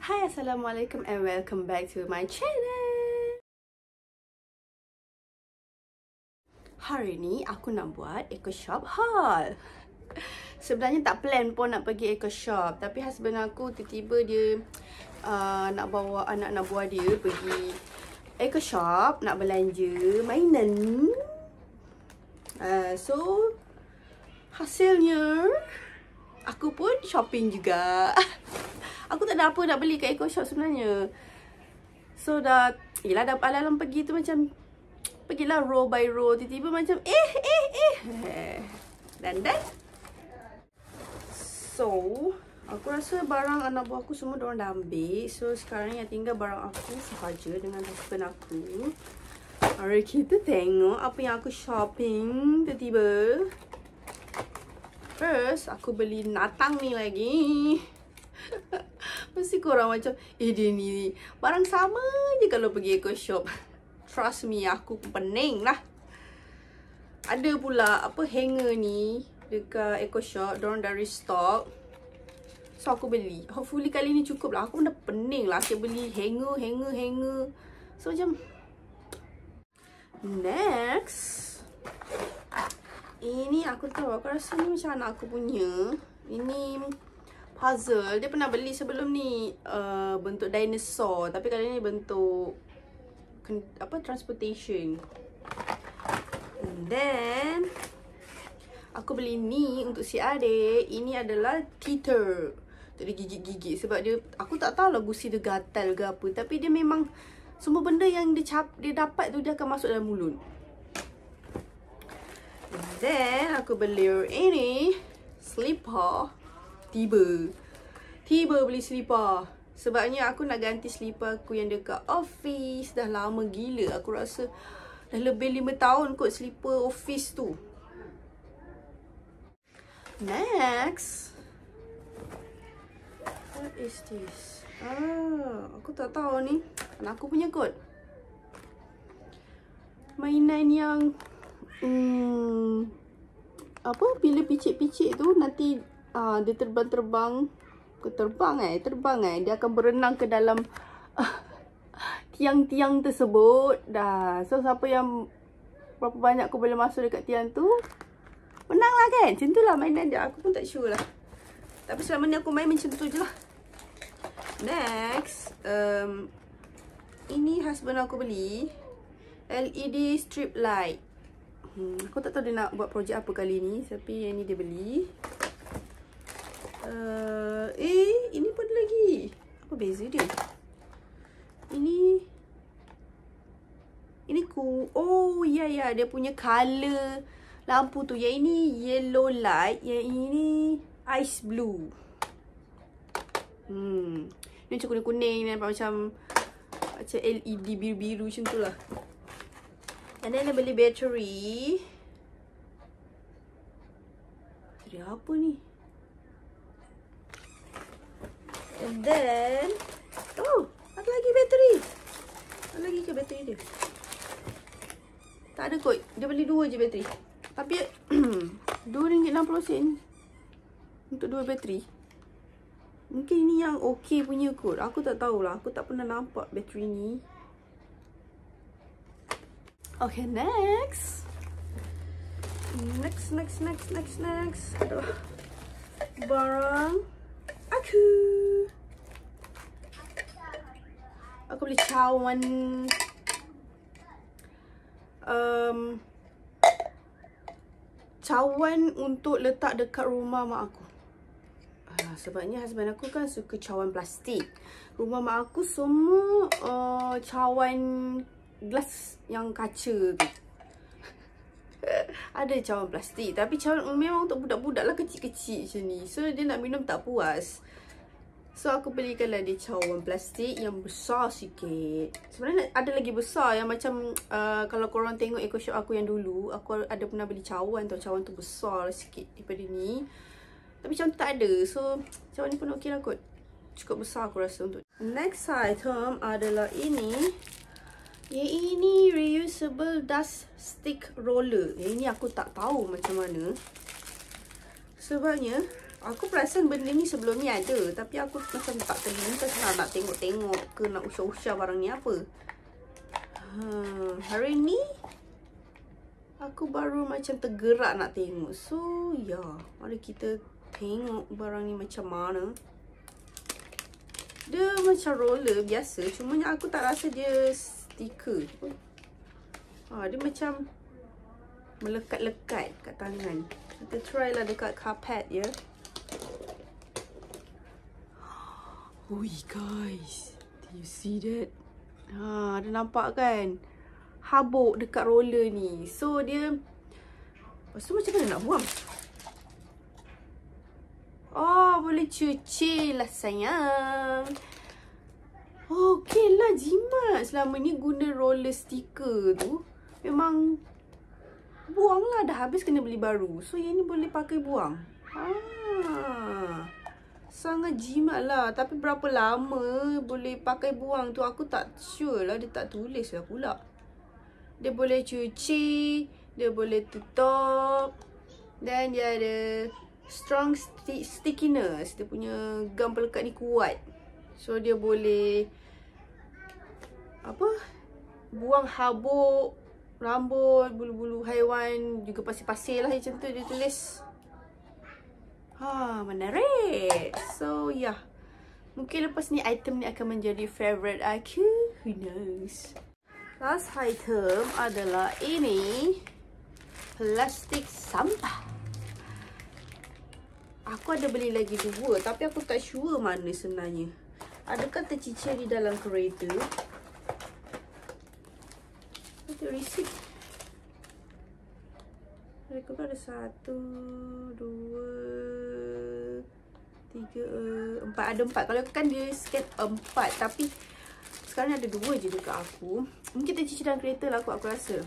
Hai, Assalamualaikum and welcome back to my channel. Hari ni aku nak buat Eco Shop haul. Sebenarnya tak plan pun nak pergi Eco Shop, tapi husband aku tiba-tiba dia nak bawa anak buah dia pergi Eco Shop nak belanja mainan. So hasilnya aku pun shopping juga. Aku tak ada apa nak beli kat Eco Shop sebenarnya. So dah alam pergi tu macam pergilah row by row, tiba-tiba macam dan so aku rasa barang anak buah aku semua diorang dah ambil. So sekarang yang tinggal barang aku sahaja dengan husband aku. Mari kita tengok apa yang aku shopping tiba-tiba. First aku beli natang ni lagi. Mesti korang macam dia ni barang sama je kalau pergi Eco Shop. Trust me, aku pening lah. Ada pula apa hanger ni dekat Eco Shop, diorang dah restock. So aku beli. Hopefully kali ni cukup lah. Aku dah pening lah asyik beli hanger. So macam next, ini aku tahu, aku rasa ni macam anak aku punya. Ini puzzle. Dia pernah beli sebelum ni bentuk dinosaur, tapi kali ni bentuk apa, transportation. And then aku beli ni untuk si adik. Ini adalah teeter untuk dia gigit-gigit. Sebab dia, aku tak tahu lah gusi dia gatal ke apa, tapi dia memang semua benda yang dia dapat tu dia akan masuk dalam mulut. And then aku beli ini slipper. Tiba beli slipper. Sebabnya aku nak ganti slipper aku yang dekat office. Dah lama gila. Aku rasa dah lebih 5 tahun kot slipper office tu. Next, what is this? Aku tak tahu ni. Anak aku punya kot. Mainan yang apa, bila picit-picit tu nanti dia terbang. Dia akan berenang ke dalam tiang-tiang tersebut. Dah. So siapa yang berapa banyak aku boleh masuk dekat tiang tu, menang lah kan. Macam tu lah mainan dia. Aku pun tak sure lah, tapi selama ni aku main macam tu je lah. Next, ini husband aku beli LED strip light. Aku tak tahu dia nak buat projek apa kali ni, tapi yang ni dia beli. Ini pun ada lagi. Apa beza dia? Ini oh ya, dia punya color lampu tu. Yang ini yellow light, yang ini ice blue. Ni macam kuning-kuning, nampak macam LED biru-biru macam tu lah. And then dia beli battery. Battery apa ni? And then ada lagi bateri. Ada lagi ke bateri dia? Tak ada kot. Dia beli 2 je bateri. Tapi RM2.60 untuk 2 bateri. Mungkin ini yang okey punya kot. Aku tak tahulah. Aku tak pernah nampak bateri ni. Okay, next. Aduh. Barang aku beli cawan untuk letak dekat rumah mak aku. Sebabnya husband aku kan suka cawan plastik. Rumah mak aku semua cawan gelas yang kaca tu. Ada cawan plastik, tapi cawan memang untuk budak-budak lah, kecil-kecil macam ni. So dia nak minum tak puas. So aku belikanlah dia cawan plastik yang besar sikit. Sebenarnya ada lagi besar yang macam kalau korang tengok Eco Shop aku yang dulu, aku ada pernah beli cawan tu. Cawan tu besar sikit daripada ni, tapi cawan tu tak ada. So cawan ni pun okey lah kot. Cukup besar aku rasa untuk. Next item adalah ini. Yang ini reusable dust stick roller. Yang ini aku tak tahu macam mana. Sebabnya Aku perasan benda ni sebelum ni ada, tapi aku macam tak terlintas lah nak tengok-tengok ke nak usah-usah barang ni apa. Hari ni aku baru macam tergerak nak tengok. So ya, mari kita tengok barang ni macam mana. Dia macam roller biasa, cuma aku tak rasa dia stiker. Dia macam melekat-lekat kat tangan. Kita try lah dekat carpet ya. Ui guys, do you see that? Ada nampak kan? Habuk dekat roller ni. So dia, lepas tu macam mana nak buang? Boleh cuci lah sayang. Okey lah, jimat. Selama ni guna roller stiker tu memang buang lah. Dah habis kena beli baru. So yang ni boleh pakai buang. Sangat jimat lah. Tapi berapa lama boleh pakai buang tu aku tak sure lah. Dia tak tulis lah pula. Dia boleh cuci, dia boleh tutup, dan dia ada strong stickiness. Dia punya gam pelekat ni kuat. So dia boleh buang habuk rambut, bulu-bulu haiwan, juga pasir-pasir lah macam tu dia tulis. Menarik. So yeah, mungkin lepas ni item ni akan menjadi favorite aku. Who knows. Last item adalah ini, plastik sampah. Aku ada beli lagi 2, tapi aku tak sure mana sebenarnya. Adakah tercicir di dalam kereta? Ada receipt. Mereka ada 1, 2, 3, 4. Ada 4. Kalau kan dia scan 4, tapi sekarang ada 2 je dekat aku. Mungkin tercicir dalam kereta lah aku rasa.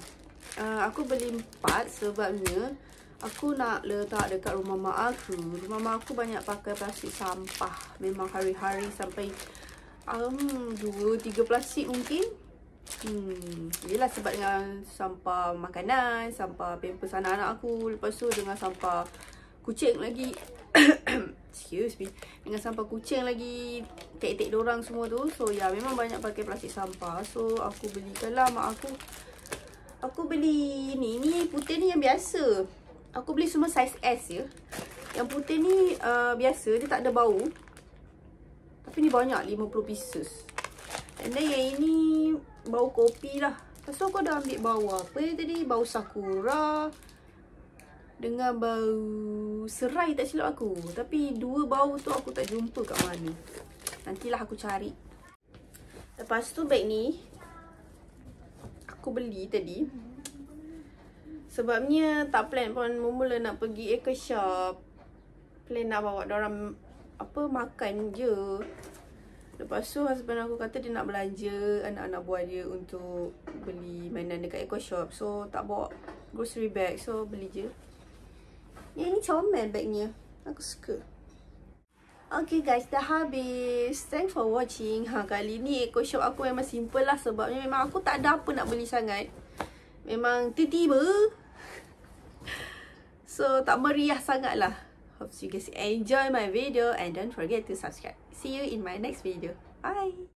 Aku beli 4 sebabnya aku nak letak dekat rumah mak aku. Rumah mak aku banyak pakai plastik sampah. Memang hari-hari sampai 2-3 plastik mungkin. Yelah sebab dengan sampah makanan, sampah pampers anak-anak aku. Lepas tu dengan sampah kucing lagi. Excuse me. Dengan sampah kucing lagi, tek-tek dorang semua tu. So ya, memang banyak pakai plastik sampah. So aku belikanlah mak aku. Aku beli ni putih ni yang biasa. Aku beli semua saiz S je. Yang putih ni biasa, dia tak ada bau. Tapi ni banyak, 50 pieces. And then yang ini bau kopi lah. Lepas tu aku dah ambil bau apa tadi? Bau sakura dengan bau serai tak silap aku. Tapi 2 bau tu aku tak jumpa kat mana. Nantilah aku cari. Lepas tu beg ni aku beli tadi. Sebabnya tak plan pun mula nak pergi Eco Shop. Plan nak bawa diorang makan je. Lepas tu husband aku kata dia nak belanja anak-anak buah dia untuk beli mainan dekat Eco Shop. So tak bawa grocery bag. So beli je. Yang ni comel bagnya. Aku suka. Okay guys, dah habis. Thanks for watching. Kali ni Eco Shop aku memang simple lah. Sebabnya memang aku tak ada apa nak beli sangat. Memang tiba-tiba. So tak meriah sangat lah. Hope you guys enjoy my video. And don't forget to subscribe. See you in my next video. Bye.